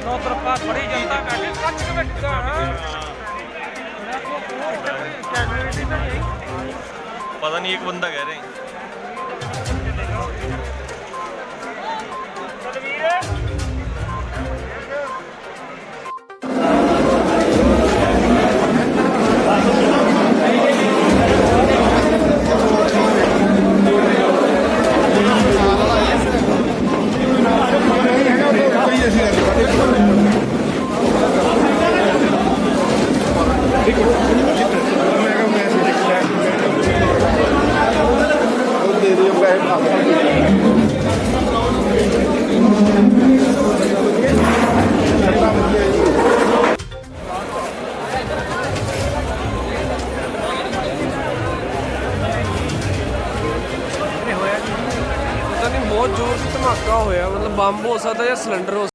नौ तरफा बड़ी जनता बैठी कच्छ के बैठी पता नहीं एक बंदा कह रहे हैं। बहुत जोर से धमाका होया, मतलब बंब हो सकता या सिलेंडर हो।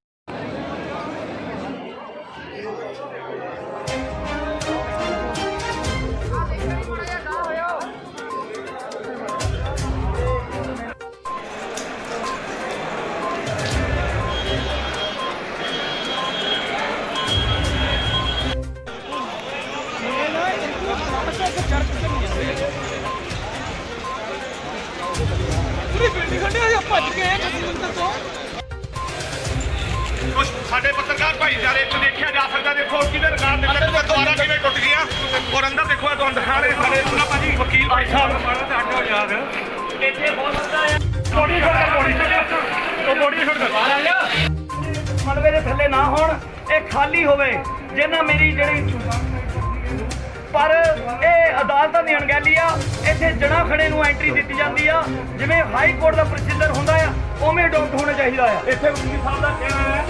ਕੁਝ ਸਾਡੇ ਪੱਤਰਕਾਰ ਭਾਈਚਾਰੇ ਚ ਦੇਖਿਆ ਜਾ ਸਕਦਾ। ਦੇਖੋ ਕਿਹਦੇ ਰਿਕਾਰਡ ਦੇ ਵਿੱਚ ਦੁਆਰਾ ਕਿਵੇਂ ਟੁੱਟ ਗਿਆ ਔਰ ਅੰਦਰ ਦੇਖੋ ਤੁਹਾਨੂੰ ਦਿਖਾ ਰਹੇ ਸਾਡੇ ਉਹਨਾਂ ਭਾਜੀ ਵਕੀਲ ਭਾਈ ਸਾਹਿਬ ਮਾੜਾ ਤੇ ਹਟੋ ਯਾਰ ਇੱਥੇ ਬਹੁਤ ਹੁੰਦਾ ਹੈ। ਬੋਡੀ ਛੋੜ ਕਰ ਮਲਬੇ ਦੇ ਥੱਲੇ ਨਾ ਹੋਣ, ਇਹ ਖਾਲੀ ਹੋਵੇ ਜਿਹਨਾਂ ਮੇਰੀ ਜਿਹੜੀ ਪਰ ਇਹ ਅਦਾਲਤਾਂ ਦੀ ਅਣਗਹਿਲੀ ਆ। ਇੱਥੇ ਜਣਾ ਖੜੇ ਨੂੰ ਐਂਟਰੀ ਦਿੱਤੀ ਜਾਂਦੀ ਆ, ਜਿਵੇਂ ਹਾਈ ਕੋਰਟ ਦਾ ਪ੍ਰੋਸੀਜਰ ਹੁੰਦਾ ਆ ਉਵੇਂ ਅਡਾਪਟ ਹੋਣਾ ਚਾਹੀਦਾ ਆ। ਇੱਥੇ ਵਕੀਲ ਸਾਹਿਬ ਦਾ ਕਹਿਣਾ ਹੈ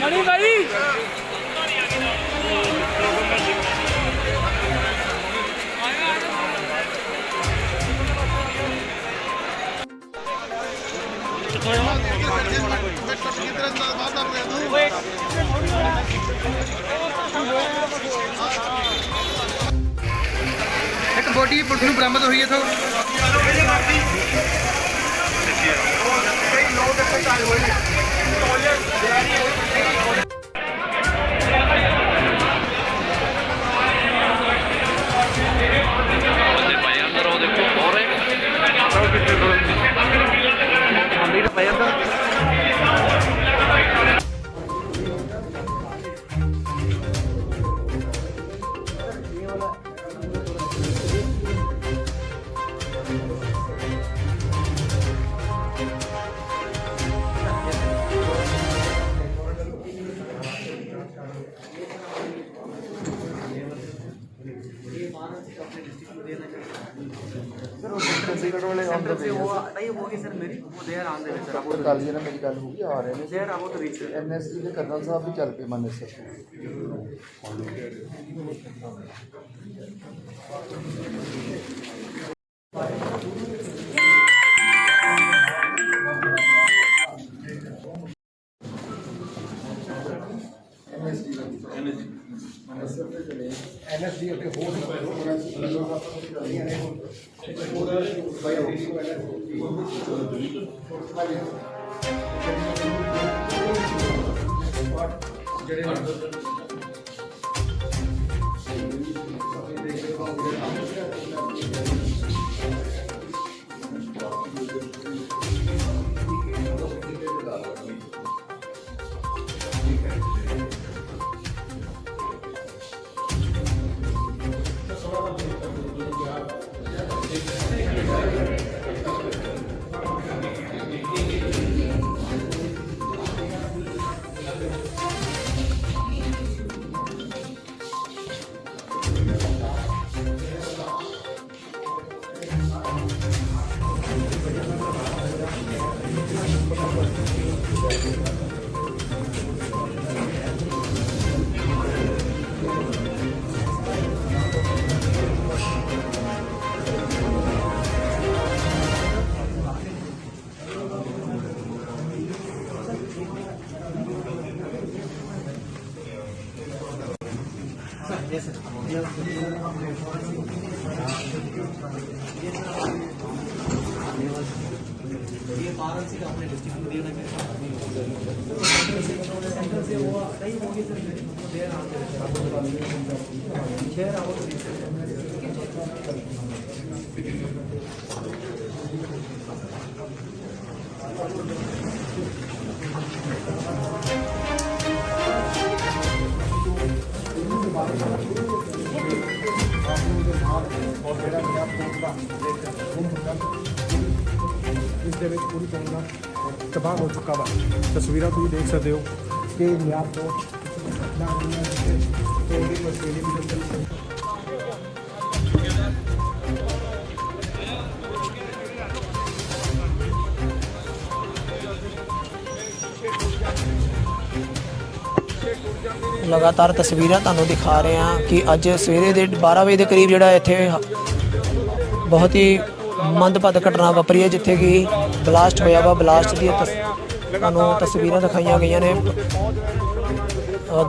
मणि भाई एक बॉडी पुलिस में बरामद हुई है तो ਕੱਲ ਜਿਹੜਾ ਮੇਰੀ ਗੱਲ ਹੋ ਗਈ ਆ ਰਹੇ ਨੇ ਐਨਐਸਜੀ ਦੇ ਕਰਨਲ ਸਾਹਿਬ ਵੀ ਚੱਲ ਪਏ ਮੰਨੇ ਸਰ। एनएसडी के हो ਇਸ ਦੇ ਵਿੱਚ ਪੂਰੀ ਤਰ੍ਹਾਂ ਤਬਾਹ ਹੋ ਚੁੱਕਾ ਵਾ। ਤਸਵੀਰਾਂ ਤੁਸੀਂ ਦੇਖ ਸਕਦੇ ਹੋ ਕਿ ਨਿਆਂ ਤੋਂ ਲਗਾਤਾਰ ਤਸਵੀਰਾਂ ਤੁਹਾਨੂੰ ਦਿਖਾ ਰਹੇ ਹਾਂ ਕਿ ਅੱਜ ਸਵੇਰੇ ਦੇ 12 ਵਜੇ ਦੇ ਕਰੀਬ ਜਿਹੜਾ ਇੱਥੇ ਬਹੁਤ ਹੀ ਮੰਦਭਾਗੀ ਘਟਨਾ ਵਾਪਰੀ ਹੈ, ਜਿੱਥੇ ਕਿ ਬਲਾਸਟ ਹੋਇਆ ਵਾ। ਬਲਾਸਟ ਦੀ ਤੁਹਾਨੂੰ ਤਸਵੀਰਾਂ ਦਿਖਾਈਆਂ ਗਈਆਂ ਨੇ,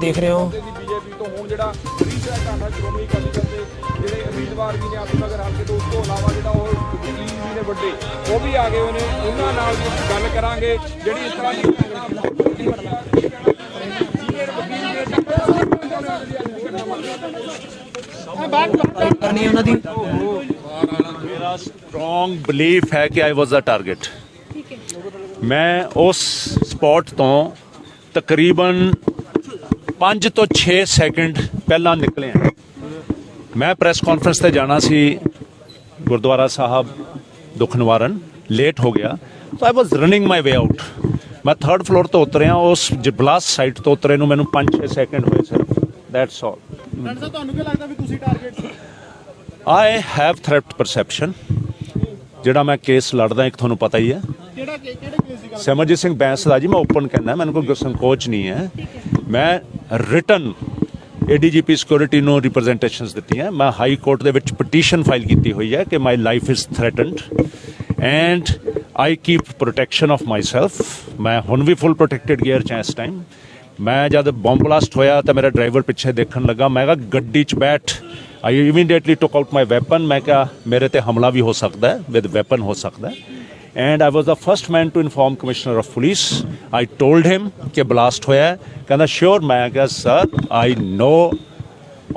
ਦੇਖ ਰਹੇ ਹੋ। ਬੀਜੇਪੀ ਤੋਂ ਹੁਣ ਜਿਹੜਾ ਰੀਸਾ ਢਾਂਡਾ ਸ਼੍ਰੋਮਣੀ ਅਕਾਲੀ ਦਲ ਦੇ ਜਿਹੜੇ ਉਮੀਦਵਾਰ ਵੀ ਨੇ ਆਤਮਨਗਰ ਹਲਕੇ ਤੋਂ, ਉਸ ਤੋਂ ਇਲਾਵਾ ਜਿਹੜਾ ਉਹ ਵਕੀਲ ਵੀ ਨੇ ਵੱਡੇ, ਉਹ ਵੀ ਆ ਗਏ ਹੋਏ ਨੇ। ਉਹਨਾਂ ਨਾਲ ਵੀ ਗੱਲ ਕਰਾਂਗੇ ਜਿਹੜੀ ਇਸ ਤਰ੍ਹਾਂ ਦੀ ਕਰਨੀ ਉਹਨਾਂ ਦੀ। ਮੇਰਾ ਸਟਰੋਂਗ ਬਿਲੀਫ ਹੈ ਕਿ ਆਈ ਵਾਜ਼ ਅ ਟਾਰਗੇਟ। ਮੈਂ ਉਸ ਸਪੌਟ ਤੋਂ ਤਕਰੀਬਨ 5 ਤੋਂ 6 ਸੈਕਿੰਡ ਪਹਿਲਾਂ ਨਿਕਲਿਆ। ਮੈਂ ਪ੍ਰੈਸ ਕਾਨਫਰੰਸ ਤੇ ਜਾਣਾ ਸੀ ਗੁਰਦੁਆਰਾ ਸਾਹਿਬ ਦੁੱਖ ਨਿਵਾਰਨ, ਲੇਟ ਹੋ ਗਿਆ, ਸੋ ਆਈ ਵਾਜ਼ ਰਨਿੰਗ ਮਾਈ ਵੇ ਆਊਟ। ਮੈਂ 3rd ਫਲੋਰ ਤੋਂ ਉਤਰਿਆ, ਉਸ ਬਲਾਸਟ ਸਾਈਟ ਤੋਂ ਉਤਰੇ ਨੂੰ ਮੈਨੂੰ 5-6 ਸੈਕਿੰਡ ਹੋਏ ਸਿਰਫ, ਦੈਟਸ ਆਲ। ਤੁਹਾਨੂੰ ਕੀ ਲੱਗਦਾ ਵੀ ਤੁਸੀਂ target C? I have threat perception. ਜਿਹੜਾ ਮੈਂ ਕੇਸ ਲੜਦਾ, ਇੱਕ ਤੁਹਾਨੂੰ ਪਤਾ ਹੀ ਹੈ, ਕਿਹੜੇ ਕੇਸ ਦੀ ਗੱਲ? ਸਿਮਰਜੀਤ ਸਿੰਘ ਬੈਂਸ ਦਾ ਜੀ। ਮੈਂ ਓਪਨ ਕਹਿੰਦਾ, ਮੈਨੂੰ ਕੋਈ ਸੰਕੋਚ ਨਹੀਂ ਹੈ। ਮੈਂ ਰਿਟਨ ADGP ਸਿਕਿਉਰਿਟੀ ਨੂੰ ਰਿਪਰੈਜ਼ੈਂਟੇਸ਼ਨਸ ਦਿੱਤੀਆਂ। ਮੈਂ ਹਾਈ ਕੋਰਟ ਦੇ ਵਿੱਚ ਪਟੀਸ਼ਨ ਫਾਈਲ ਕੀਤੀ ਹੋਈ ਹੈ ਕਿ my life is threatened and I keep protection of my self. ਮੈਂ ਹੁਣ ਵੀ ਫੁੱਲ ਪ੍ਰੋਟੈਕਟਡ ਗੀਅਰ 'ਚ ਇਸ ਟਾਈਮ। ਮੈਂ ਜਦ ਬੰਬ ਬਲਾਸਟ ਹੋਇਆ ਤਾਂ ਮੇਰਾ ਡਰਾਈਵਰ ਪਿੱਛੇ ਦੇਖਣ ਲੱਗਾ, ਮੈਂ ਕਿਹਾ ਗੱਡੀ 'ਚ ਬੈਠ। ਆਈ ਇਮੀਡੀਏਟਲੀ ਟੁੱਕ ਆਊਟ ਮਾਈ ਵੈਪਨ। ਮੈਂ ਕਿਹਾ ਮੇਰੇ ਤੇ ਹਮਲਾ ਵੀ ਹੋ ਸਕਦਾ ਹੈ, ਵਿਦ ਵੈਪਨ ਹੋ ਸਕਦਾ ਹੈ। And I was the first man to inform Commissioner of Police. I told him कि blast होया है। कहना sure, मैं कहा sir, I know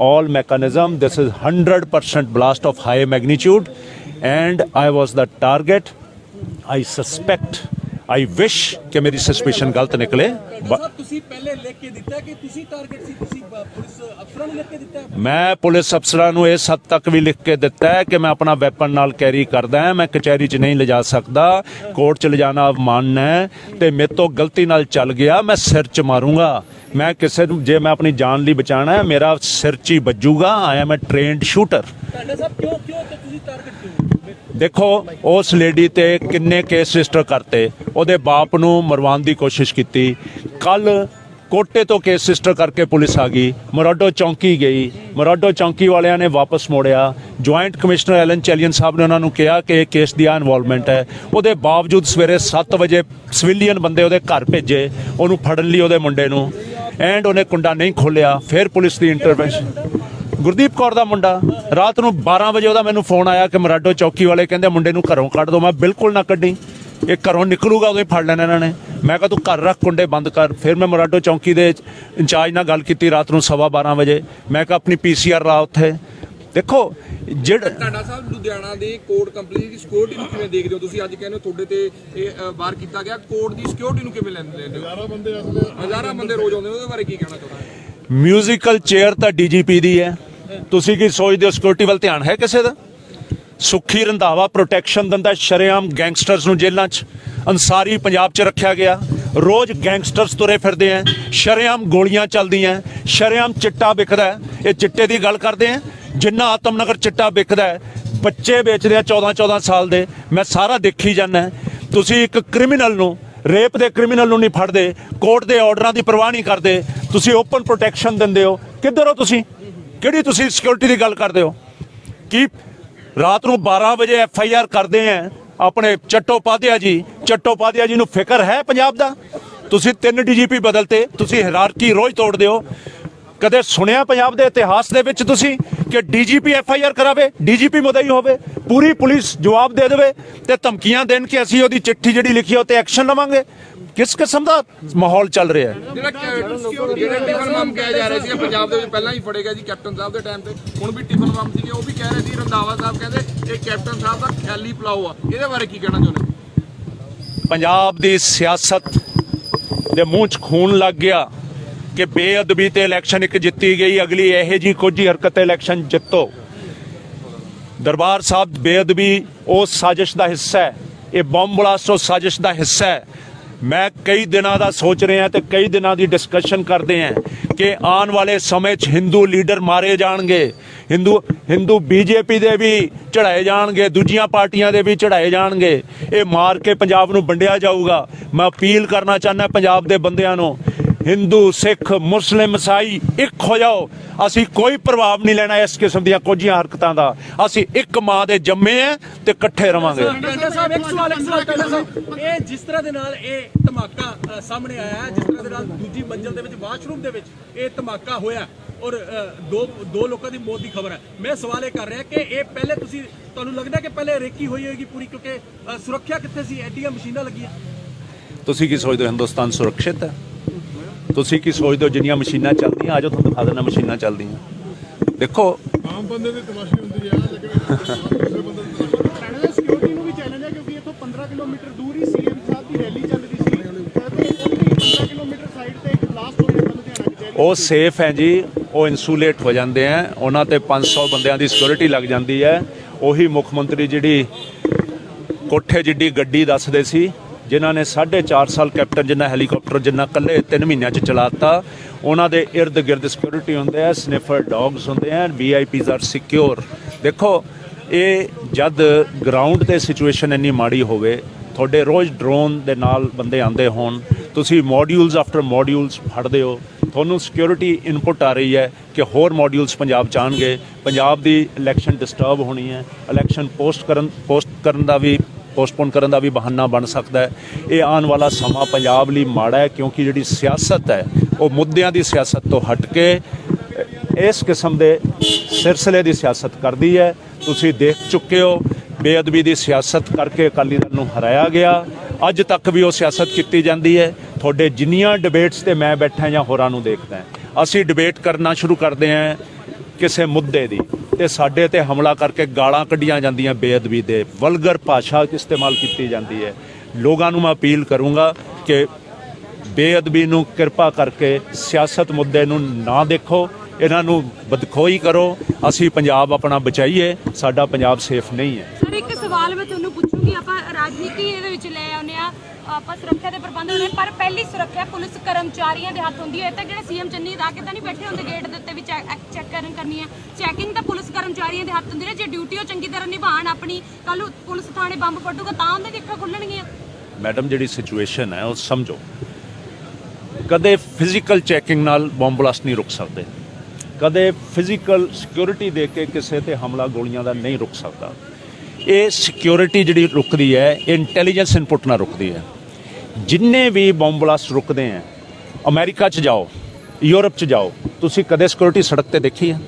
all mechanism. This is 100% blast of high magnitude, and I was the target. I suspect, I wish कि मेरी suspicion गलत निकले। ਤੁਸੀਂ ਪਹਿਲੇ ਲਿਖ ਕੇ ਦਿੱਤਾ ਕਿ ਤੁਸੀਂ ਟਾਰਗੇਟ ਸੀ, ਤੁਸੀਂ ਪੁਲਿਸ ਅਫਸਰਾਂ ਨੂੰ ਲਿਖ ਕੇ ਦਿੱਤਾ? ਮੈਂ ਪੁਲਿਸ ਅਫਸਰਾਂ ਨੂੰ ਇਸ ਹੱਦ ਤੱਕ ਵੀ ਲਿਖ ਕੇ ਦਿੱਤਾ ਹੈ ਕਿ ਮੈਂ ਆਪਣਾ ਵੈਪਨ ਨਾਲ ਕੈਰੀ ਕਰਦਾ ਹਾਂ। ਮੈਂ ਕਚਹਿਰੀ 'ਚ ਨਹੀਂ ਲਿਜਾ ਸਕਦਾ, ਕੋਰਟ 'ਚ ਲਿਜਾਣਾ ਅਪਮਾਨ ਹੈ, ਤੇ ਮੇਰੇ ਤੋਂ ਗਲਤੀ ਨਾਲ ਚੱਲ ਗਿਆ, ਮੈਂ ਸਿਰ 'ਚ ਮਾਰੂੰਗਾ। ਮੈਂ ਕਿਸੇ ਨੂੰ, ਜੇ ਮੈਂ ਆਪਣੀ ਜਾਨ ਲਈ ਬਚਾਉਣਾ ਹੈ, ਮੇਰਾ ਸਿਰ 'ਚ ਹੀ ਵੱਜੂਗਾ। I am a trained shooter. ਕਿਉਂ ਤੁਸੀਂ ਟਾਰਗੇਟ ਕਿਉਂ? ਦੇਖੋ, ਉਸ ਲੇਡੀ ਤੇ ਕਿੰਨੇ ਕੇਸ ਰਜਿਸਟਰ ਕਰਤੇ, ਉਹਦੇ ਬਾਪ ਨੂੰ ਮਰਵਾਉਣ ਦੀ ਕੋਸ਼ਿਸ਼ ਕੀਤੀ। ਕੱਲ ਕੋਟੇ ਤੋਂ ਕੇਸ ਰਜਿਸਟਰ ਕਰਕੇ ਪੁਲਿਸ ਆ ਗਈ, ਮੋਰਾਡੋ ਚੌਂਕੀ ਗਈ, ਮੋਰਾਡੋ ਚੌਂਕੀ ਵਾਲਿਆਂ ਨੇ ਵਾਪਸ ਮੋੜਿਆ। ਜੁਆਇੰਟ ਕਮਿਸ਼ਨਰ ਐਲਨ ਚੈਲੀਅਨ ਸਾਹਿਬ ਨੇ ਉਹਨਾਂ ਨੂੰ ਕਿਹਾ ਕਿ ਇਹ ਕੇਸ ਦੀ ਇਨਵੋਲਵਮੈਂਟ ਹੈ। ਉਹਦੇ ਬਾਵਜੂਦ ਸਵੇਰੇ 7 ਵਜੇ ਸਿਵਿਲੀਅਨ ਬੰਦੇ ਉਹਦੇ ਘਰ ਭੇਜੇ ਉਹਨੂੰ ਫੜਨ ਲਈ, ਉਹਦੇ ਮੁੰਡੇ ਨੂੰ, ਐਂਡ ਉਹਨੇ ਕੁੰਡਾ ਨਹੀਂ ਖੋਲ੍ਹਿਆ। ਫਿਰ ਪੁਲਿਸ ਦੀ ਇੰਟਰਵੈਂਸ਼ਨ। ਗੁਰਦੀਪ ਕੌਰ ਦਾ ਮੁੰਡਾ, ਰਾਤ ਨੂੰ 12 ਵਜੇ ਉਹਦਾ ਮੈਨੂੰ ਫੋਨ ਆਇਆ ਕਿ ਮੋਰਾਡੋ ਚੌਕੀ ਵਾਲੇ ਕਹਿੰਦੇ ਮੁੰਡੇ ਨੂੰ ਘਰੋਂ ਕੱਢ ਦਿਓ। ਮੈਂ ਬਿਲਕੁਲ ਨਾ ਕੱਢੀ, ਇਹ ਘਰੋਂ ਨਿਕਲੂਗਾ ਉਦੋਂ ਹੀ ਫੜ ਲੈਣਾ ਇਹਨਾਂ ਨੇ। ਮੈਂ ਕਿਹਾ ਤੂੰ ਘਰ ਰੱਖ, ਕੁੰਡੇ ਬੰਦ ਕਰ। ਫਿਰ ਮੈਂ ਮੋਰਾਡੋ ਚੌਂਕੀ ਦੇ ਇੰਚਾਰਜ ਨਾਲ ਗੱਲ ਕੀਤੀ ਰਾਤ ਨੂੰ 12:15 ਵਜੇ। ਮੈਂ ਕਿਹਾ ਆਪਣੀ PCR ਲਾ ਉੱਥੇ। ਦੇਖੋ, ਜਿਹੜਾ ਢਾਂਡਾ ਸਾਹਿਬ ਲੁਧਿਆਣਾ ਦੀ ਕੋਰਟ ਕੰਪਨੀ ਦੀ ਸਿਕਿਉਰਿਟੀ ਨੂੰ ਕਿਵੇਂ ਦੇਖਦੇ ਹੋ ਤੁਸੀਂ? ਅੱਜ ਕਹਿੰਦੇ ਤੁਹਾਡੇ ਤੇ ਇਹ ਵਾਰ ਕੀਤਾ ਗਿਆ, ਕੋਰਟ ਦੀ ਸਿਕਿਉਰਿਟੀ ਨੂੰ ਕਿਵੇਂ ਲੈਂਦੇ ਹੋ? ਹਜ਼ਾਰਾਂ ਬੰਦੇ ਰੋਜ਼ ਆਉਂਦੇ ਨੇ, ਉਹਦੇ ਬਾਰੇ ਕੀ ਕਹਿਣਾ ਚਾਹੁੰਦੇ? ਮਿਊਜ਼ੀਕਲ ਚੇਅਰ ਤਾਂ DGP ਦੀ ਹੈ। ਤੁਸੀਂ ਕੀ ਸੋਚਦੇ ਹੋ? ਸਿਕਿਉਰਿਟੀ ਵੱਲ ਧਿਆਨ ਹੈ ਕਿਸੇ ਦਾ? ਸੁੱਖੀ ਰੰਧਾਵਾ ਪ੍ਰੋਟੈਕਸ਼ਨ ਦਿੰਦਾ ਸ਼ਰੇਆਮ ਗੈਂਗਸਟਰਸ ਨੂੰ ਜੇਲ੍ਹਾਂ 'ਚ। ਅੰਸਾਰੀ ਪੰਜਾਬ 'ਚ ਰੱਖਿਆ ਗਿਆ। ਰੋਜ਼ ਗੈਂਗਸਟਰਸ ਤੁਰੇ ਫਿਰਦੇ ਆ, ਸ਼ਰੇਆਮ ਗੋਲੀਆਂ ਚੱਲਦੀਆਂ, ਸ਼ਰੇਆਮ ਚਿੱਟਾ ਵਿਕਦਾ। ਇਹ ਚਿੱਟੇ ਦੀ ਗੱਲ ਕਰਦੇ ਆ, ਜਿੰਨਾ ਆਤਮਨਗਰ ਚਿੱਟਾ ਵਿਕਦਾ, ਬੱਚੇ ਵੇਚਦੇ ਆ 14-14 ਸਾਲ ਦੇ। ਮੈਂ ਸਾਰਾ ਦੇਖੀ ਜਾਂਦਾ। ਤੁਸੀਂ ਇੱਕ ਕ੍ਰਿਮੀਨਲ ਨੂੰ, ਰੇਪ ਦੇ ਕ੍ਰਿਮੀਨਲ ਨੂੰ ਨਹੀਂ ਫੜਦੇ, ਕੋਰਟ ਦੇ ਆਰਡਰਾਂ ਦੀ ਪਰਵਾਹ ਨਹੀਂ ਕਰਦੇ, ਤੁਸੀਂ ਓਪਨ ਪ੍ਰੋਟੈਕਸ਼ਨ ਦਿੰਦੇ ਹੋ। ਕਿੱਧਰ ਹੋ ਤੁਸੀਂ? ਕਿਹੜੀ ਤੁਸੀਂ ਸਿਕਿਉਰਿਟੀ ਦੀ ਗੱਲ ਕਰਦੇ ਹੋ? ਕੀ ਰਾਤ ਨੂੰ 12 ਵਜੇ FIR ਕਰਦੇ ਆ ਆਪਣੇ ਚੱਟੋਪਾਧਿਆ ਜੀ? ਚੱਟੋਪਾਧਿਆ ਜੀ ਨੂੰ ਫਿਕਰ ਹੈ ਪੰਜਾਬ ਦਾ? ਤੁਸੀਂ 3 DGP ਬਦਲਤੇ, ਤੁਸੀਂ ਹਾਇਰਾਰਕੀ ਰੋਜ਼ ਤੋੜਦੇ ਹੋ। ਕਦੇ ਸੁਣਿਆ ਪੰਜਾਬ ਦੇ ਇਤਿਹਾਸ ਦੇ ਵਿੱਚ ਤੁਸੀਂ ਕਿ ਡੀਜੀਪੀ FIR ਕਰਾਵੇ, ਡੀਜੀਪੀ ਮੁਦਈ ਹੋਵੇ, ਪੂਰੀ ਪੁਲਿਸ ਜਵਾਬ ਦੇ ਦੇਵੇ ਤੇ ਧਮਕੀਆਂ ਦੇਣ ਕਿ ਅਸੀਂ ਉਹਦੀ ਚਿੱਠੀ ਜਿਹੜੀ ਲਿਖੀ ਉਹ ਤੇ ਐਕਸ਼ਨ ਲਵਾਂਗੇ? ਕਿਸ ਕਿਸਮ ਦਾ ਮਾਹੌਲ ਚੱਲ ਰਿਹਾ ਹੈ? ਜਿਹੜਾ ਟਿਫਨ ਬੰਬ ਕਿਹਾ ਜਾ ਰਿਹਾ ਸੀ ਪੰਜਾਬ ਦੇ ਵਿੱਚ ਪਹਿਲਾਂ ਹੀ ਫੜੇ ਗਿਆ ਜੀ ਕੈਪਟਨ ਸਾਹਿਬ ਦੇ ਟਾਈਮ ਤੇ, ਹੁਣ ਵੀ ਟਿਫਨ ਬੰਬ ਸੀਗੇ, ਉਹ ਵੀ ਕਹਿ ਰਹੇ ਸੀ, ਰੰਧਾਵਾ ਸਾਹਿਬ ਕਹਿੰਦੇ ਇਹ ਕੈਪਟਨ ਸਾਹਿਬ ਦਾ ਖਿਆਲੀ ਪਲਾਓ ਆ, ਇਹਦੇ ਬਾਰੇ ਕੀ ਕਹਿਣਾ ਚਾਹੁੰਦੇ? ਪੰਜਾਬ ਦੀ ਸਿਆਸਤ ਦੇ ਮੂੰਹ 'ਚ ਖੂਨ ਲੱਗ ਗਿਆ ਕਿ ਬੇਅਦਬੀ ਤੇ ਇਲੈਕਸ਼ਨ ਇੱਕ ਜਿੱਤੀ ਗਈ, ਅਗਲੀ ਇਹੋ ਜਿਹੀ ਕੁਝ ਹਰਕਤ ਇਲੈਕਸ਼ਨ ਜਿੱਤੋ। ਦਰਬਾਰ ਸਾਹਿਬ ਬੇਅਦਬੀ ਉਸ ਸਾਜ਼ਿਸ਼ ਦਾ ਹਿੱਸਾ ਹੈ, ਇਹ ਬੰਬ ਬਲਾਸਟ ਉਸ ਸਾਜ਼ਿਸ਼ ਦਾ ਹਿੱਸਾ ਹੈ। ਮੈਂ ਕਈ ਦਿਨਾਂ ਦਾ ਸੋਚ ਰਿਹਾ ਤੇ ਕਈ ਦਿਨਾਂ ਦੀ ਡਿਸਕਸ਼ਨ ਕਰਦੇ ਹਾਂ ਕਿ ਆਉਣ ਵਾਲੇ ਸਮੇਂ 'ਚ ਹਿੰਦੂ ਲੀਡਰ ਮਾਰੇ ਜਾਣਗੇ, ਹਿੰਦੂ BJP ਦੇ ਵੀ ਚੜਾਏ ਜਾਣਗੇ, ਦੂਜੀਆਂ ਪਾਰਟੀਆਂ ਦੇ ਵੀ ਚੜਾਏ ਜਾਣਗੇ, ਇਹ ਮਾਰ ਕੇ ਪੰਜਾਬ ਨੂੰ ਵੰਡਿਆ ਜਾਊਗਾ। ਮੈਂ ਅਪੀਲ ਕਰਨਾ ਚਾਹੁੰਦਾ ਪੰਜਾਬ ਦੇ ਬੰਦਿਆਂ ਨੂੰ, ਹਿੰਦੂ ਸਿੱਖ ਮੁਸਲਿਮ ਈਸਾਈ ਇੱਕ ਹੋ ਜਾਓ, ਅਸੀਂ ਕੋਈ ਪ੍ਰਭਾਵ ਨਹੀਂ ਲੈਣਾ ਇਸ ਕਿਸਮ ਦੀਆਂ ਕੁਝੀਆਂ ਹਰਕਤਾਂ ਦਾ। ਅਸੀਂ ਇੱਕ ਮਾਂ ਦੇ ਜੰਮੇ ਆ ਤੇ ਇਕੱਠੇ ਰਵਾਂਗੇ। ਇਹ ਜਿਸ ਤਰ੍ਹਾਂ ਦੇ ਨਾਲ ਇਹ ਧਮਾਕਾ ਸਾਹਮਣੇ ਆਇਆ ਹੈ, ਜਿਸ ਤਰ੍ਹਾਂ ਦੇ ਨਾਲ ਦੂਜੀ ਮੰਜ਼ਲ ਦੇ ਵਿੱਚ ਵਾਸ਼ਰੂਮ ਦੇ ਵਿੱਚ ਇਹ ਧਮਾਕਾ ਹੋਇਆ ਔਰ ਦੋ ਲੋਕਾਂ ਦੀ ਮੌਤ ਦੀ ਖਬਰ ਹੈ, ਮੈਂ ਸਵਾਲ ਇਹ ਕਰ ਰਿਹਾ ਕਿ ਇਹ ਪਹਿਲੇ ਤੁਹਾਨੂੰ ਲੱਗਦਾ ਕਿ ਪਹਿਲੇ ਰੇਕੀ ਹੋਈ ਹੋਏਗੀ ਪੂਰੀ, ਕਿਉਂਕਿ ਸੁਰੱਖਿਆ ਕਿੱਥੇ ਸੀ, ਐਡੀਆਂ ਮਸ਼ੀਨਾਂ ਲੱਗੀਆਂ? ਤੁਸੀਂ ਕੀ ਸੋਚਦੇ ਹੋ ਹਿੰਦੁਸਤਾਨ ਸੁਰੱਖਿਅਤ ਹੈ? ਤੁਸੀਂ ਕੀ ਸੋਚਦੇ ਹੋ ਜਿੰਨੀਆਂ ਮਸ਼ੀਨਾਂ ਚੱਲਦੀਆਂ? ਆਜੋ ਤੁਹਾਨੂੰ ਦਿਖਾ ਦੇਣਾ ਮਸ਼ੀਨਾਂ ਚੱਲਦੀਆਂ। ਦੇਖੋ ਆਮ ਬੰਦੇ ਦੀ ਤਮਾਸ਼ੀ ਹੁੰਦੀ ਹੈ, ਲੇਕਿਨ ਸਿਕਿਉਰਿਟੀ ਨੂੰ ਵੀ ਚੈਲੰਜ ਹੈ ਕਿਉਂਕਿ ਇੱਥੋਂ 15 ਕਿਲੋਮੀਟਰ ਦੂਰ ਹੀ CM ਸਾਹਿਬ ਦੀ ਰੈਲੀ ਚੱਲ ਰਹੀ ਸੀ ਤੇ 15 ਕਿਲੋਮੀਟਰ ਸਾਈਡ ਤੇ ਇੱਕ ਬਲਾਸਟ ਹੋ ਜਾਂਦਾ ਲੁਧਿਆਣਾ ਕਚਹਿਰੀ। ਉਹ ਸੇਫ ਹੈ ਜੀ, ਉਹ ਇਨਸੂਲੇਟ ਹੋ ਜਾਂਦੇ ਆ, ਉਹਨਾਂ ਤੇ 500 ਬੰਦਿਆਂ ਦੀ ਸਿਕਿਉਰਿਟੀ ਲੱਗ ਜਾਂਦੀ ਹੈ। ਉਹੀ ਮੁੱਖ ਮੰਤਰੀ ਜਿਹੜੀ ਕੋਠੇ ਜਿੱਡੀ ਗੱਡੀ ਦੱਸਦੇ ਸੀ, ਜਿਨ੍ਹਾਂ ਨੇ 4.5 ਸਾਲ ਕੈਪਟਨ ਜਿੰਨਾ ਹੈਲੀਕਾਪਟਰ ਜਿੰਨਾ ਇਕੱਲੇ 3 ਮਹੀਨਿਆਂ 'ਚ ਚਲਾਤਾ, ਉਹਨਾਂ ਦੇ ਇਰਦ ਗਿਰਦ ਸਿਕਿਉਰਿਟੀ ਹੁੰਦੇ ਆ, ਸਨਿਫਰ ਡੌਗਸ ਹੁੰਦੇ ਆ, VIPs ਆਰ ਸਿਕਿਉਰ। ਦੇਖੋ ਇਹ ਜਦ ਗਰਾਊਂਡ ਤੇ ਸਿਚੁਏਸ਼ਨ ਇੰਨੀ ਮਾੜੀ ਹੋਵੇ, ਤੁਹਾਡੇ ਰੋਜ਼ ਡਰੋਨ ਦੇ ਨਾਲ ਬੰਦੇ ਆਉਂਦੇ ਹੋਣ, ਤੁਸੀਂ ਮੋਡਿਊਲਸ ਆਫਟਰ ਮੋਡਿਊਲਸ ਫੜਦੇ ਹੋ, ਤੁਹਾਨੂੰ ਸਿਕਿਉਰਿਟੀ ਇਨਪੁਟ ਆ ਰਹੀ ਹੈ ਕਿ ਹੋਰ ਮੋਡਿਊਲਸ ਪੰਜਾਬ 'ਚ ਆਉਣਗੇ, ਪੰਜਾਬ ਦੀ ਇਲੈਕਸ਼ਨ ਡਿਸਟਰਬ ਹੋਣੀ ਹੈ, ਇਲੈਕਸ਼ਨ ਪੋਸਟਪੋਨ ਕਰਨ ਦਾ ਵੀ ਬਹਾਨਾ ਬਣ ਸਕਦਾ ਹੈ। ਇਹ ਆਉਣ ਵਾਲਾ ਸਮਾਂ ਪੰਜਾਬ ਲਈ ਮਾੜਾ ਹੈ, ਕਿਉਂਕਿ ਜਿਹੜੀ ਸਿਆਸਤ ਹੈ ਉਹ ਮੁੱਦਿਆਂ ਦੀ ਸਿਆਸਤ ਤੋਂ ਹਟ ਕੇ ਇਸ ਕਿਸਮ ਦੇ ਸਿਲਸਿਲੇ ਦੀ ਸਿਆਸਤ ਕਰਦੀ ਹੈ। ਤੁਸੀਂ ਦੇਖ ਚੁੱਕੇ ਹੋ ਬੇਅਦਬੀ ਦੀ ਸਿਆਸਤ ਕਰਕੇ ਅਕਾਲੀ ਦਲ ਨੂੰ ਹਰਾਇਆ ਗਿਆ, ਅੱਜ ਤੱਕ ਵੀ ਉਹ ਸਿਆਸਤ ਕੀਤੀ ਜਾਂਦੀ ਹੈ। ਤੁਹਾਡੇ ਜਿੰਨੀਆਂ ਡਿਬੇਟਸ ਤੇ ਮੈਂ ਬੈਠਾ ਜਾਂ ਹੋਰਾਂ ਨੂੰ ਦੇਖਦਾ, ਅਸੀਂ ਡਿਬੇਟ ਕਰਨਾ ਸ਼ੁਰੂ ਕਰਦੇ ਹਾਂ ਕਿਸੇ ਮੁੱਦੇ ਦੀ ਤੇ ਸਾਡੇ ਤੇ ਹਮਲਾ ਕਰਕੇ ਗਾਲਾਂ ਕੱਢੀਆਂ ਜਾਂਦੀਆਂ, ਬੇਅਦਬੀ ਦੇ ਵਲਗਰ ਭਾਸ਼ਾ ਇਸਤੇਮਾਲ ਕੀਤੀ ਜਾਂਦੀ ਹੈ। ਲੋਕਾਂ ਨੂੰ ਮੈਂ ਅਪੀਲ ਕਰੂੰਗਾ ਕਿ ਬੇਅਦਬੀ ਨੂੰ ਕਿਰਪਾ ਕਰਕੇ ਸਿਆਸਤ ਮੁੱਦੇ ਨੂੰ ਨਾ ਦੇਖੋ, ਇਹਨਾਂ ਨੂੰ ਬਦਖੋਈ ਕਰੋ। ਅਸੀਂ ਪੰਜਾਬ ਆਪਣਾ ਬਚਾਈਏ, ਸਾਡਾ ਪੰਜਾਬ ਸੇਫ ਨਹੀਂ ਹੈ। ਸਰ ਇੱਕ ਸਵਾਲ ਮੈਂ ਤੁਹਾਨੂੰ ਪੁੱਛੂੰਗੀ, ਆਪਾਂ ਰਾਜਨੀਤੀ ਇਹਦੇ ਵਿੱਚ ਲੈ ਆਉਂਦੇ ਆ, ਆਪਾਂ ਸੁਰੱਖਿਆ ਦੇ ਪ੍ਰਬੰਧ ਹੁੰਦੇ ਪਰ ਪਹਿਲੀ ਸੁਰੱਖਿਆ ਪੁਲਿਸ ਕਰਮਚਾਰੀਆਂ ਦੇ ਹੱਥ ਹੁੰਦੀ ਹੈ। ਤਾਂ ਜਿਹੜੇ CM ਚੰਨੀ ਦਾ ਕੇ ਤਾਂ ਨਹੀਂ ਬੈਠੇ ਹੁੰਦੇ ਗੇਟ ਦੇ ਉੱਤੇ ਵੀ ਚੈੱਕ ਕਰਨੀ ਹੈ, ਚੈਕਿੰਗ ਤਾਂ ਪੁਲਿਸ ਕਰਮਚਾਰੀਆਂ ਦੇ ਹੱਥ ਹੁੰਦੀ ਹੈ। ਜੇ ਡਿਊਟੀ ਉਹ ਚੰਗੀ ਤਰ੍ਹਾਂ ਨਿਭਾਉਣ ਆਪਣੀ, ਕੱਲ ਨੂੰ ਪੁਲਿਸ ਥਾਣੇ ਬੰਬ ਫਟੂਗਾ ਤਾਂ ਉਹਨਾਂ ਦੀ ਅੱਖਾਂ ਖੁੱਲਣਗੀਆਂ। ਮੈਡਮ ਜਿਹੜੀ ਸਿਚੁਏਸ਼ਨ ਹੈ ਉਹ ਸਮਝੋ, ਕਦੇ ਫਿਜ਼ੀਕਲ ਚੈਕਿੰਗ ਨਾਲ ਬੰਬ ਬਲਾਸਟ ਨਹੀਂ ਰੁਕ ਸਕਦੇ, ਕਦੇ ਫਿਜ਼ੀਕਲ ਸਿਕਿਉਰਿਟੀ ਦੇ ਕੇ ਕਿਸੇ ਤੇ ਹਮਲਾ ਗੋਲੀਆਂ ਦਾ ਨਹੀਂ ਰੁਕ ਸਕਦਾ। ਇਹ ਸਿਕਿਉਰਿਟੀ ਜਿਹੜੀ ਰੁਕਦੀ ਹੈ ਇੰਟੈਲੀਜੈਂਸ ਇਨਪੁਟ ਨਾਲ ਰੁਕਦੀ ਹੈ। ਜਿੰਨੇ ਵੀ ਬੰਬ ਬਲਾਸਟ ਰੁਕਦੇ ਹੈ, ਅਮਰੀਕਾ 'ਚ ਜਾਓ, ਯੂਰਪ 'ਚ ਜਾਓ, ਤੁਸੀਂ ਕਦੇ ਸਿਕਿਉਰਿਟੀ ਸੜਕ ਤੇ ਦੇਖੀ ਹੈ?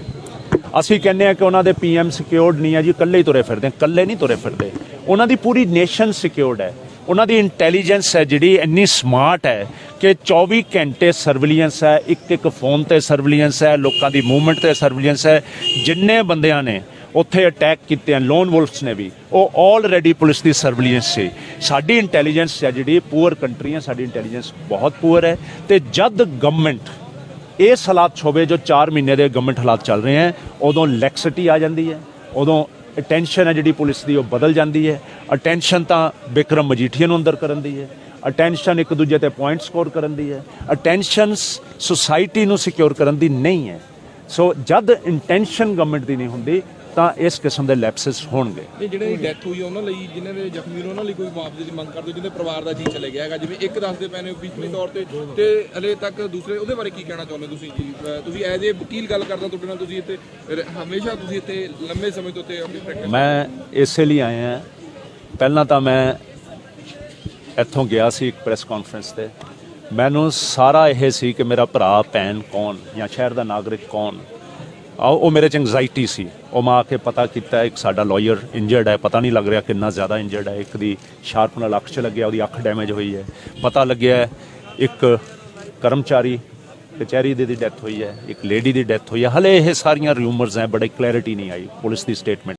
ਅਸੀਂ ਕਹਿੰਦੇ ਹਾਂ ਕਿ ਉਹਨਾਂ ਦੇ PM ਸਿਕਿਉਰਡ ਨਹੀਂ ਹੈ ਜੀ, ਇਕੱਲੇ ਹੀ ਤੁਰੇ ਫਿਰਦੇ, ਇਕੱਲੇ ਨਹੀਂ ਤੁਰੇ ਫਿਰਦੇ, ਉਹਨਾਂ ਦੀ ਪੂਰੀ ਨੇਸ਼ਨ ਸਿਕਿਉਰਡ ਹੈ। ਉਹਨਾਂ ਦੀ ਇੰਟੈਲੀਜੈਂਸ ਹੈ ਜਿਹੜੀ ਇੰਨੀ ਸਮਾਰਟ ਹੈ ਕਿ 24 ਘੰਟੇ ਸਰਵੇਲੈਂਸ ਹੈ, ਇੱਕ ਫੋਨ ਤੇ ਸਰਵੇਲੈਂਸ ਹੈ, ਲੋਕਾਂ ਦੀ ਮੂਵਮੈਂਟ ਤੇ ਸਰਵੇਲੈਂਸ ਹੈ। ਜਿੰਨੇ ਬੰਦਿਆਂ ਨੇ ਉੱਥੇ ਅਟੈਕ ਕੀਤੇ ਹਨ ਲੋਨ ਵੁਲਫਸ ਨੇ ਵੀ, ਉਹ ਆਲਰੇਡੀ ਪੁਲਿਸ ਦੀ ਸਰਵੇਲੈਂਸ ਸੀ। ਸਾਡੀ ਇੰਟੈਲੀਜੈਂਸ ਹੈ ਜਿਹੜੀ ਪੂਅਰ ਕੰਟਰੀ ਹੈ, ਸਾਡੀ ਇੰਟੈਲੀਜੈਂਸ ਬਹੁਤ ਪੂਅਰ ਹੈ। ਤੇ ਜਦ ਗਵਰਨਮੈਂਟ ਇਸ ਹਾਲਾਤ 'ਚ ਹੋਵੇ ਜੋ 4 ਮਹੀਨੇ ਦੇ ਗਵਰਨਮੈਂਟ ਹਾਲਾਤ ਚੱਲ ਰਹੇ ਹੈ, ਉਦੋਂ ਲੈਕਸਿਟੀ ਆ ਜਾਂਦੀ ਹੈ, ਉਦੋਂ ਅਟੈਂਸ਼ਨ ਹੈ ਜਿਹੜੀ ਪੁਲਿਸ ਦੀ ਉਹ ਬਦਲ ਜਾਂਦੀ ਹੈ। ਅਟੈਂਸ਼ਨ ਤਾਂ ਬਿਕਰਮ ਮਜੀਠੀਆ ਨੂੰ ਅੰਦਰ ਕਰਨ ਦੀ ਹੈ, ਅਟੈਂਸ਼ਨ ਇੱਕ ਦੂਜੇ ਤੇ ਪੁਆਇੰਟ ਸਕੋਰ ਕਰਨ ਦੀ ਹੈ, ਅਟੈਂਸ਼ਨ ਸੁਸਾਇਟੀ ਨੂੰ ਸਿਕਿਉਰ ਕਰਨ ਦੀ ਨਹੀਂ ਹੈ। ਸੋ ਜਦ ਇੰਟੈਂਸ਼ਨ ਗਵਰਨਮੈਂਟ ਦੀ ਨਹੀਂ ਹੁੰਦੀ ਤਾਂ ਇਸ ਕਿਸਮ ਦੇ ਲੈਪਸਿਸ ਹੋਣਗੇ। ਜਿਹੜੇ ਡੈਥ ਹੋਈ ਉਹਨਾਂ ਲਈ, ਜਿਨ੍ਹਾਂ ਦੇ ਜ਼ਖਮੀ ਉਹਨਾਂ ਲਈ ਕੋਈ ਮੁਆਵਜ਼ੇ ਦੀ ਮੰਗ ਕਰਦੇ, ਜਿਹਦੇ ਪਰਿਵਾਰ ਦਾ ਜੀ ਚਲੇ ਗਿਆ ਹੈਗਾ, ਜਿਵੇਂ ਇੱਕ ਦੱਸਦੇ ਪਏ ਨੇ ਓਫੀਸ਼ਲੀ ਤੌਰ ਤੇ ਹਲੇ ਤੱਕ ਦੂਸਰੇ, ਉਹਦੇ ਬਾਰੇ ਕੀ ਕਹਿਣਾ ਚਾਹੁੰਦੇ ਤੁਸੀਂ ਜੀ? ਤੁਸੀਂ ਐਜ਼ ਏ ਵਕੀਲ ਗੱਲ ਕਰਦਾ ਤੁਹਾਡੇ ਨਾਲ, ਤੁਸੀਂ ਇੱਥੇ ਹਮੇਸ਼ਾ ਤੁਸੀਂ ਇੱਥੇ ਲੰਮੇ ਸਮੇਂ ਤੋਂ ਉੱਤੇ ਆਪਣੀ ਪ੍ਰੈਕਟਿਸ। ਮੈਂ ਇਸੇ ਲਈ ਆਇਆ, ਪਹਿਲਾਂ ਤਾਂ ਮੈਂ ਇੱਥੋਂ ਗਿਆ ਸੀ ਇੱਕ ਪ੍ਰੈਸ ਕਾਨਫਰੰਸ ਤੇ, ਮੈਨੂੰ ਸਾਰਾ ਇਹ ਸੀ ਕਿ ਮੇਰਾ ਭਰਾ ਭੈਣ ਕੌਣ ਜਾਂ ਸ਼ਹਿਰ ਦਾ ਨਾਗਰਿਕ ਕੌਣ ਉਹ ਮੇਰੇ 'ਚ ਐਂਗਜ਼ਾਈਟੀ ਸੀ। ਉਹ ਮੈਂ ਆ ਕੇ ਪਤਾ ਕੀਤਾ ਇੱਕ ਸਾਡਾ ਲਾਇਰ ਇੰਜਰਡ ਹੈ, ਪਤਾ ਨਹੀਂ ਲੱਗ ਰਿਹਾ ਕਿੰਨਾ ਜ਼ਿਆਦਾ ਇੰਜਰਡ ਹੈ। ਇੱਕ ਦੀ ਸ਼ਾਰਪ ਨਾਲ ਅੱਖ 'ਚ ਲੱਗਿਆ, ਉਹਦੀ ਅੱਖ ਡੈਮੇਜ ਹੋਈ ਹੈ। ਪਤਾ ਲੱਗਿਆ ਇੱਕ ਕਰਮਚਾਰੀ ਕਚਹਿਰੀ ਦੀ ਡੈਥ ਹੋਈ ਹੈ, ਇੱਕ ਲੇਡੀ ਦੀ ਡੈਥ ਹੋਈ ਹੈ। ਹਲੇ ਇਹ ਸਾਰੀਆਂ ਰਿਊਮਰਸ ਹੈ, ਬੜੀ ਕਲੈਰਿਟੀ ਨਹੀਂ ਆਈ ਪੁਲਿਸ ਦੀ ਸਟੇਟਮੈਂਟ।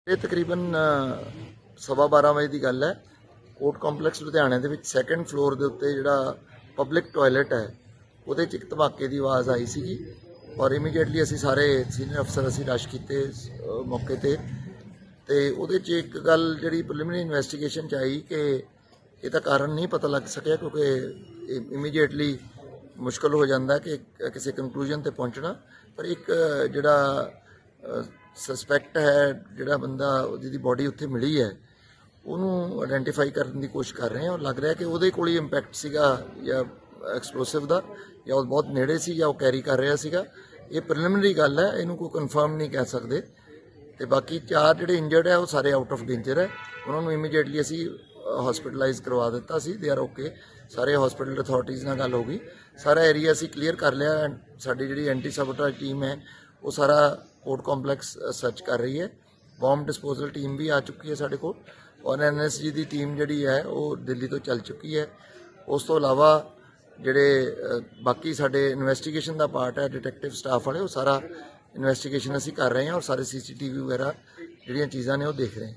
ਇਹ ਤਕਰੀਬਨ 12:15 ਵਜੇ ਦੀ ਗੱਲ ਹੈ। ਕੋਰਟ ਕੰਪਲੈਕਸ ਲੁਧਿਆਣੇ ਦੇ ਵਿੱਚ ਸੈਕੰਡ ਫਲੋਰ ਦੇ ਉੱਤੇ ਜਿਹੜਾ ਪਬਲਿਕ ਟਾਇਲਟ ਹੈ ਉਹਦੇ 'ਚ ਇੱਕ ਧਮਾਕੇ ਦੀ ਆਵਾਜ਼ ਆਈ ਸੀਗੀ ਔਰ ਇਮੀਡੀਏਟਲੀ ਅਸੀਂ ਸਾਰੇ ਸੀਨੀਅਰ ਅਫਸਰ ਅਸੀਂ ਰਸ਼ ਕੀਤੇ ਮੌਕੇ ਤੇ ਉਹਦੇ 'ਚ ਇੱਕ ਗੱਲ ਜਿਹੜੀ ਪ੍ਰੀਲਿਮਿਨਰੀ ਇਨਵੈਸਟੀਗੇਸ਼ਨ 'ਚ ਆਈ ਕਿ ਇਹਦਾ ਕਾਰਨ ਨਹੀਂ ਪਤਾ ਲੱਗ ਸਕਿਆ ਕਿਉਂਕਿ ਇਮੀਡੀਏਟਲੀ ਮੁਸ਼ਕਲ ਹੋ ਜਾਂਦਾ ਕਿ ਕਿਸੇ ਕੰਕਲੂਜਨ ਤੇ ਪਹੁੰਚਣਾ। ਪਰ ਇੱਕ ਜਿਹੜਾ ਸਸਪੈਕਟ ਹੈ, ਜਿਹੜਾ ਬੰਦਾ ਜਿਹਦੀ ਬੋਡੀ ਉੱਥੇ ਮਿਲੀ ਹੈ, ਉਹਨੂੰ ਆਇਡੈਂਟੀਫਾਈ ਕਰਨ ਦੀ ਕੋਸ਼ਿਸ਼ ਕਰ ਰਹੇ ਹਾਂ ਔਰ ਲੱਗ ਰਿਹਾ ਕਿ ਉਹਦੇ ਕੋਲ ਹੀ ਇੰਪੈਕਟ ਸੀਗਾ ਜਾਂ ਐਕਸਪਲੋਸਿਵ ਦਾ, ਜਾਂ ਉਹ ਬਹੁਤ ਨੇੜੇ ਸੀ ਜਾਂ ਉਹ ਕੈਰੀ ਕਰ ਰਿਹਾ ਸੀਗਾ। ਇਹ ਪ੍ਰੀਲਿਮਿਨਰੀ ਗੱਲ ਹੈ, ਇਹਨੂੰ ਕੋਈ ਕਨਫਰਮ ਨਹੀਂ ਕਹਿ ਸਕਦੇ। ਤੇ ਬਾਕੀ 4 ਜਿਹੜੇ ਇੰਜਰਡ ਹੈ ਉਹ ਸਾਰੇ ਆਊਟ ਆਫ ਡੇਂਜਰ ਹੈ। ਉਹਨਾਂ ਨੂੰ ਇਮੀਡੀਏਟਲੀ ਅਸੀਂ ਹਸਪੀਟਲਾਈਜ਼ ਕਰਵਾ ਦਿੱਤਾ ਸੀ। They are okay. ਸਾਰੇ ਹਸਪੀਟਲ ਅਥਾਰਟੀਜ਼ ਨਾਲ ਗੱਲ ਹੋ ਗਈ, ਸਾਰਾ ਏਰੀਆ ਅਸੀਂ ਕਲੀਅਰ ਕਰ ਲਿਆ ਐਂਡ ਸਾਡੀ ਜਿਹੜੀ ਐਂਟੀ ਸਾਬੋਟੇਜ ਟੀਮ ਹੈ ਉਹ ਸਾਰਾ ਕੋਰਟ ਕੰਪਲੈਕਸ ਸਰਚ ਕਰ ਰਹੀ ਹੈ। ਬੰਬ ਡਿਸਪੋਜ਼ਲ ਟੀਮ ਵੀ ਆ ਚੁੱਕੀ ਹੈ ਸਾਡੇ ਕੋਲ ਔਰ NSG ਦੀ ਟੀਮ ਜਿਹੜੀ ਹੈ ਉਹ ਦਿੱਲੀ ਤੋਂ ਚੱਲ ਚੁੱਕੀ ਹੈ। ਉਸ ਤੋਂ ਇਲਾਵਾ ਜਿਹੜੇ ਬਾਕੀ ਸਾਡੇ ਇਨਵੈਸਟੀਗੇਸ਼ਨ ਦਾ ਪਾਰਟ ਹੈ, ਡਿਟੈਕਟਿਵ ਸਟਾਫ ਵਾਲੇ, ਉਹ ਸਾਰਾ ਇਨਵੈਸਟੀਗੇਸ਼ਨ ਅਸੀਂ ਕਰ ਰਹੇ ਹਾਂ ਔਰ ਸਾਰੇ CCTV ਵਗੈਰਾ ਜਿਹੜੀਆਂ ਚੀਜ਼ਾਂ ਨੇ ਉਹ ਦੇਖ ਰਹੇ ਹਾਂ।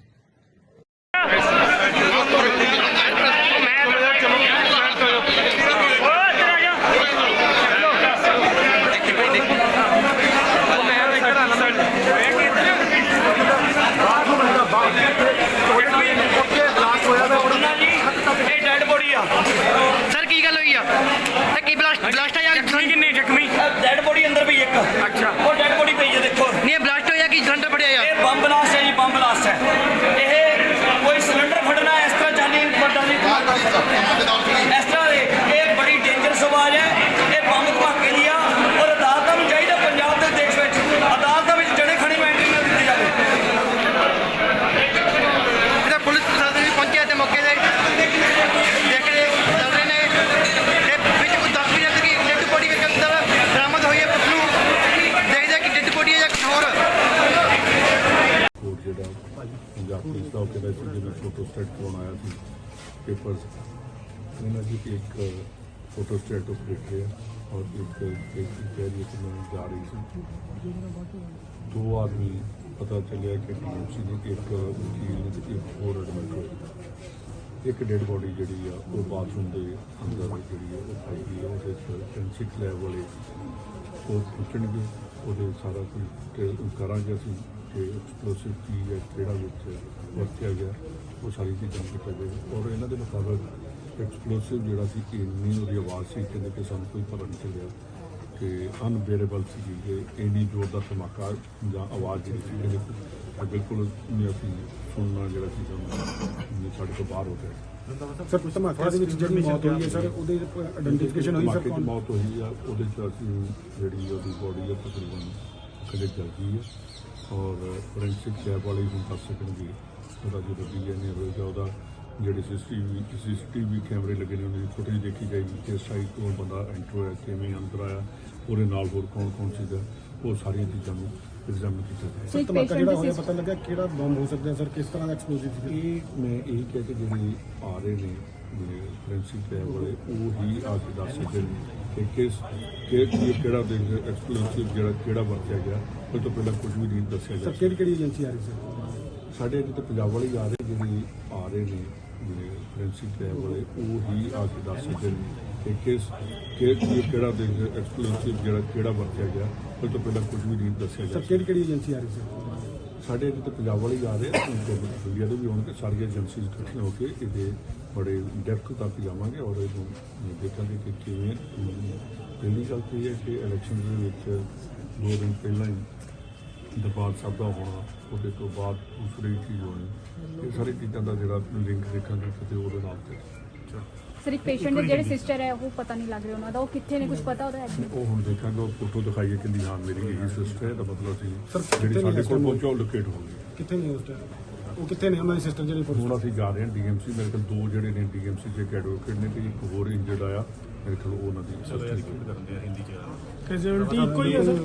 ਸਰ ਕੀ ਗੱਲ ਹੋਈ ਆ ਤੇ ਕੀ ਬਲਾਸਟ ਆਇਆ? ਕਿੰਨੇ ਜ਼ਖਮੀ? ਡੈਡ ਬੋਡੀ ਅੰਦਰ ਪਈ ਇੱਕ। ਅੱਛਾ, ਉਹ ਡੈਡ ਬੋਡੀ ਪਈ ਹੈ ਦੇਖੋ। ਨਹੀਂ ਇਹ ਬਲਾਸਟ ਹੋਇਆ ਕਿ ਸਿਲੰਡਰ ਫੜਿਆ ਆ? ਇਹ ਬੰਬ ਬਲਾਸਟ ਹੈ ਜੀ, ਬੰਬ ਬਲਾਸਟ ਹੈ। ਇਹ ਕੋਈ ਸਿਲੰਡਰ ਫੜਨਾ ਇਸ ਤਰ੍ਹਾਂ ਜਾਨੀ ਵੱਡਾ ਨਹੀਂ, ਇਸ ਤਰ੍ਹਾਂ ਇਹ ਬੜੀ ਡੇਂਜਰਸ ਆਵਾਜ਼ ਹੈ। ਇਹ ਬੰਬ ਧਮਾਕੇ ਦੀ ਆ ਔਰ ਅਦਾਲਤਾਂ ਨੂੰ ਚਾਹੀਦਾ ਪੰਜਾਬ ਦੇ ਦੇਸ਼ ਵਿੱਚ ਅਦਾਲਤਾਂ ਵਿੱਚ ਜਣੇ ਖਣੇ ਨੂੰ ਐਂਟਰੀ ਨਾ ਦਿੱਤੀ ਜਾਵੇ। ਇਹਦਾ ਪੁਲਿਸ ਪ੍ਰਸ਼ਾਸਨ ਵੀ ਪਹੁੰਚਿਆ ਤੇ ਮੌਕੇ ਤੇ ਦੇਖ ਰਹੇ ਚੱਲ ਰਹੇ ਨੇ ਤੇ ਵਿੱਚ ਕੋਈ 10 ਵਜੇ ਤੱਕ ਡੈਡ ਬੋਡੀ ਵਿੱਚ ਬਰਾਮਦ ਹੋਈ ਹੈ। ਪੁਲਿਸ ਨੂੰ ਦੇਖਦੇ ਕਿ ਡੈਡ ਬੋਡੀ ਹੈ ਜਾਂ ਕੁਛ ਹੋਰ। ਜਿਹੜਾ ਪੰਜਾਬ ਪੁਲਿਸ ਦਾ ਉਹਦੇ ਵਿੱਚ ਜਿਵੇਂ ਫੋਟੋ ਸਟੇਟ ਕਰਾਉਣ ਆਇਆ ਸੀ ਪੇਪਰਸ, ਇਹਨਾਂ ਦੀ ਇੱਕ ਫੋਟੋ ਸਟੇਟ ਆਪਰੇਟਰ ਹੈ ਔਰ ਇੱਕ ਕੈਰੀ ਨੂੰ ਜਾ ਰਹੀ ਸੀ। 2 ਆਦਮੀ ਪਤਾ ਚੱਲਿਆ ਕਿ TMC ਨੇ ਇੱਕ ਵਕੀਲ ਨੇ ਤੇ ਇੱਕ ਹੋਰ ਐਡਮਿਟ ਹੋਏ। ਇੱਕ ਡੈਡ ਬੋਡੀ ਜਿਹੜੀ ਆ ਉਹ ਬਾਥਰੂਮ ਦੇ ਅੰਦਰ ਜਿਹੜੀ ਆ ਉਹ ਪਾਈ ਗਈ ਹੈ। ਉਹਦੇ ਫੋਰੈਂਸਿਕ ਲੈਬ ਵਾਲੇ ਉਹ ਪੁੱਛਣਗੇ, ਉਹਦੇ ਸਾਰਾ ਕੁਝ ਕਰਾਂਗੇ ਅਸੀਂ ਕਿ ਐਕਸਪਲੋਸਿਵ ਚੀਜ਼ ਹੈ ਕਿਹੜਾ ਵਿੱਚ ਵਰਤਿਆ ਗਿਆ, ਉਹ ਸਾਰੀ ਚੀਜ਼ਾਂ ਕੀਤਾ ਜਾਏਗਾ। ਔਰ ਇਹਨਾਂ ਦੇ ਮੁਤਾਬਕ ਐਕਸਪਲੋਸਿਵ ਜਿਹੜਾ ਸੀ ਇੰਨੀ ਉਹਦੀ ਆਵਾਜ਼ ਸੀ ਕਹਿੰਦੇ ਕਿ ਸਾਨੂੰ ਕੋਈ ਪਤਾ ਨਹੀਂ ਚੱਲਿਆ ਕਿ ਅਨਬੇਅਰੇਬਲ ਸੀ ਕਿ ਇੰਨੀ ਜ਼ੋਰ ਦਾ ਧਮਾਕਾ ਜਾਂ ਆਵਾਜ਼ ਜਿਹੜੀ ਸੀ ਕਹਿੰਦੇ ਬਿਲਕੁਲ ਨਹੀਂ ਅਸੀਂ ਸੁਣਨਾ ਜਿਹੜਾ ਸੀ ਸਾਨੂੰ ਸਾਡੇ ਤੋਂ ਬਾਹਰ ਹੋ ਗਿਆ। ਸਰ ਧਮਾਕੇ ਦੇ ਵਿੱਚ ਜਿਹੜੀ ਮੌਤ ਹੋਈ ਹੈ ਸਰ ਉਹਦੇ ਆਇਡੈਂਟੀਫਿਕੇਸ਼ਨ ਹੋਈ ਸਰ? ਧਮਾਕੇ 'ਚ ਮੌਤ ਹੋਈ ਆ, ਉਹਦੇ 'ਚ ਅਸੀਂ ਜਿਹੜੀ ਉਹਦੀ ਬੋਡੀ ਹੈ ਤਕਰੀਬਨ ਕਦੇ ਜਲ ਗਈ ਹੈ ਔਰ ਫੋਰੈਂਸਿਕ ਲੈਬ ਵਾਲੇ ਹੁਣ ਦੱਸ ਸਕਣਗੇ ਉਹਦਾ ਜਦੋਂ DNA ਹੋਏਗਾ ਉਹਦਾ ਜਿਹੜੇ CCTV ਕੈਮਰੇ ਲੱਗੇ ਨੇ ਉਹਨਾਂ ਦੀ ਫੁਟੇਜ ਦੇਖੀ ਜਾਏਗੀ ਕਿ ਸਾਈਡ ਤੋਂ ਬੰਦਾ ਐਂਟਰ ਹੋਇਆ, ਕਿਵੇਂ ਅੰਦਰ ਆਇਆ, ਉਹਦੇ ਨਾਲ ਹੋਰ ਕੌਣ ਸੀਗਾ, ਉਹ ਸਾਰੀਆਂ ਚੀਜ਼ਾਂ ਨੂੰ ਐਗਜ਼ਾਮਿਨ ਕੀਤਾ ਜਾਏਗਾ। ਸਰ ਧਮਾਕਾ ਜਿਹੜਾ ਹੋਇਆ ਪਤਾ ਲੱਗਾ ਕਿਹੜਾ ਬੰਬ ਹੋ ਸਕਦਾ ਸਰ, ਕਿਸ ਤਰ੍ਹਾਂ ਦਾ ਐਕਸਪਲੋਸਿਵ ਸੀ? ਇਹ ਮੈਂ ਇਹੀ ਕਹਿ ਕੇ ਜਿਹੜੇ ਆ ਰਹੇ ਨੇ ਫੋਰੈਂਸਿਕ ਲੈਬ ਵਾਲੇ ਉਹ ਹੀ ਆ ਕੇ ਦੱਸ ਸਕਦੇ ਨੇ ਕਿ ਕਿਹੜਾ ਐਕਸਪਲੋਸਿਵ ਕਿਹੜਾ ਵਰਤਿਆ ਗਿਆ। ਉਹ ਤੋਂ ਪਹਿਲਾਂ ਕੁਝ ਵੀ ਨਹੀਂ ਦੱਸਿਆ ਗਿਆ। ਸਰ ਕਿਹੜੀ ਏਜੰਸੀ ਆ ਰਹੀ ਸਰ? ਸਾਡੇ ਇੱਥੇ ਪੰਜਾਬ ਵਾਲੇ ਆ ਰਹੇ ਜਿਹੜੇ ਆ ਰਹੇ ਨੇ ਫੋਰੈਂਸਿਕ ਲੈਬ ਵਾਲੇ ਉਹ ਹੀ ਆ ਕੇ ਦੱਸ ਸਕਦੇ ਨੇ ਤੇ ਕਿਹੜਾ ਐਕਸਪਲੋਸਿਵ ਕਿਹੜਾ ਵਰਤਿਆ ਗਿਆ ਉਹ ਤੋਂ ਪਹਿਲਾਂ ਕੁਝ ਵੀ ਨਹੀਂ ਦੱਸਿਆ ਗਿਆ। ਕਿਹੜੀ ਏਜੰਸੀ ਆ ਰਹੀ ਸੀ? ਸਾਡੇ ਇੱਥੇ ਤਾਂ ਪੰਜਾਬ ਵਾਲੇ ਆ ਰਹੇ ਆ, ਗਵਰਨਮੈਂਟ ਇੰਡੀਆ ਦੇ ਵੀ ਆਉਣਗੇ, ਸਾਰੀਆਂ ਏਜੰਸੀਜ਼ ਇਕੱਠੀਆਂ ਹੋ ਕੇ ਇਹਦੇ ਬੜੇ ਡੈਪਥ ਤੱਕ ਜਾਵਾਂਗੇ ਔਰ ਇਹਨੂੰ ਦੇਖਾਂਗੇ ਕਿ ਕਿਵੇਂ। ਪਹਿਲੀ ਗੱਲ ਤਾਂ ਇਹ ਹੈ ਕਿ ਇਲੈਕਸ਼ਨ ਦੇ ਵਿੱਚ 2 ਦਿਨ ਪਹਿਲਾਂ ਹੀ ਦਰਬਾਰ ਸਾਹਿਬ ਦਾ ਹੋਣਾ, ਉਹਦੇ ਤੋਂ ਬਾਅਦ ਦੂਸਰੀ ਚੀਜ਼ ਹੋਣੀ, ਇਹ ਸਾਰੀ ਚੀਜ਼ਾਂ ਦਾ ਜਿਹੜਾ ਲਿੰਕ ਦੇਖਾਂਗੇ ਕਿਤੇ ਉਹਦੇ ਨਾਲ ਤੇ। ਸਰ ਇੱਕ ਪੇਸ਼ੈਂਟ ਦੇ ਜਿਹੜੇ ਸਿਸਟਰ ਹੈ ਉਹ ਪਤਾ ਨਹੀਂ ਲੱਗ ਰਿਹਾ ਉਹਨਾਂ ਦਾ, ਉਹ ਕਿੱਥੇ ਨੇ, ਕੁਝ ਪਤਾ ਉਹਦਾ ਐਕਚੁਅਲੀ? ਉਹ ਹੁਣ ਦੇਖਾਂਗੇ, ਉਹ ਫੋਟੋ ਦਿਖਾਈਏ ਕਿ ਹਾਂ ਮੇਰੀ ਇਹ ਸਿਸਟਰ ਹੈ, ਤਾਂ ਮਤਲਬ ਅਸੀਂ ਜਿਹੜੀ ਸਾਡੇ ਕੋਲ ਪਹੁੰਚੋ ਉਹ ਲੋਕੇਟ ਹੋ ਗਈ। ਕਿੱਥੇ ਨੇ ਉਸ ਟਾਈਮ? ਉਹ ਕਿੱਥੇ ਨੇ ਉਹਨਾਂ ਦੀ ਸਿਸਟਰ ਜਿਹੜੀ? ਹੁਣ ਅਸੀਂ ਜਾ ਰਹੇ ਹਾਂ ਡੀਐਮਸੀ, ਮੇਰੇ ਕੋਲ 2 ਜਿਹੜੇ ਨੇ ਡੀਐਮਸੀ ਦੇ ਐਡਵੋਕੇਟ ਨੇ ਤੇ ਇੱਕ ਹੋਰ ਇੰਜਰਡ ਆਇਆ, ਮੇਰੇ ਕੋਲ ਉਹਨਾਂ ਦੀ ਸਿਸਟਰ ਕਰਦੇ ਆ ਹਿੰਦੀ ਚ। ਕੈਜੁਅਲਟੀ ਇੱਕੋ ਹੀ ਹੈ ਸਰ?